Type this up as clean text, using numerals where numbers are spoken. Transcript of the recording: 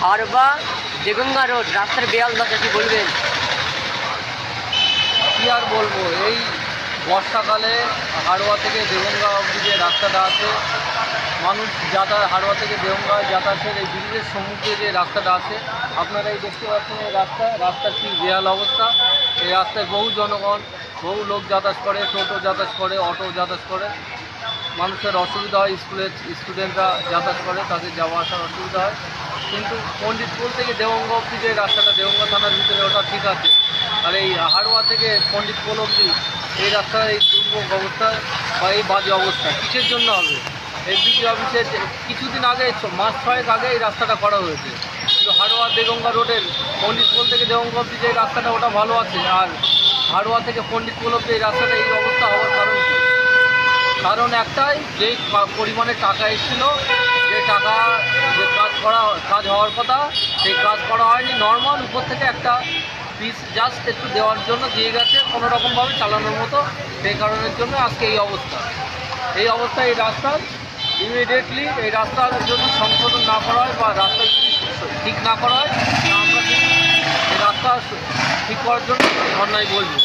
হারবা Deganga road রাস্তার বেহাল দশা, কি বলবেন? কী আর বলবো, এই বর্ষাকালে হাড়োয়া থেকে দেগঙ্গা অবধি যে রাস্তাটা আছে, মানুষ যাতায়াত হাড়োয়া থেকে দেগঙ্গা যাতায়াতের এই ব্রিজের সম্মুখে যে রাস্তাটা আছে, আপনারা এই দেখতে পাচ্ছেন এই রাস্তার কি বেহাল অবস্থা। এই রাস্তায় বহু জনগণ, বহু লোক যাতায়াত করে, টোটো যাতায়াত করে, অটো যাতায়াত করে, মানুষের অসুবিধা হয়। স্টুডেন্টরা যাতায়াত করে, তাদের যাওয়া আসার অসুবিধা হয়। কিন্তু পণ্ডিতপুর থেকে দেগঙ্গা অবধি যে রাস্তাটা, দেগঙ্গা থানার ভিতরে, ওটা ঠিক আছে। আর এই হাড়োয়া থেকে পণ্ডিতপুর অবধি এই রাস্তার এই দুর্ভোগ অবস্থা বা এই বাজে অবস্থা কিসের জন্য হবে? এই বিডি অফিসের কিছুদিন আগে, মাস 6 আগে এই রাস্তাটা করা হয়েছে। কিন্তু হাড়োয়া দেগঙ্গা রোডের পণ্ডিতপুর থেকে দেগঙ্গা অবধি যে রাস্তাটা, ওটা ভালো আছে। আর হাড়োয়া থেকে পণ্ডিতপুর অবধি এই রাস্তাটা এই অবস্থা হওয়ার কারণ একটাই, যে পরিমাণে টাকা এসেছিল, যে টাকা, যে কাজ হওয়ার কথা, সেই কাজ করা হয়নি। নর্মাল উপর থেকে একটা পিস জাস্ট একটু দেওয়ার জন্য দিয়ে গেছে, কোনো রকমভাবে চালানোর মতো। সেই কারণের জন্য আজকে এই অবস্থা। এই অবস্থায় এই রাস্তার ইমিডিয়েটলি এই রাস্তার যদি সংশোধন না করা হয় বা রাস্তা যদি ঠিক না করা হয়, আমরা এই রাস্তা ঠিক করার জন্য ধর্নায় বলবো।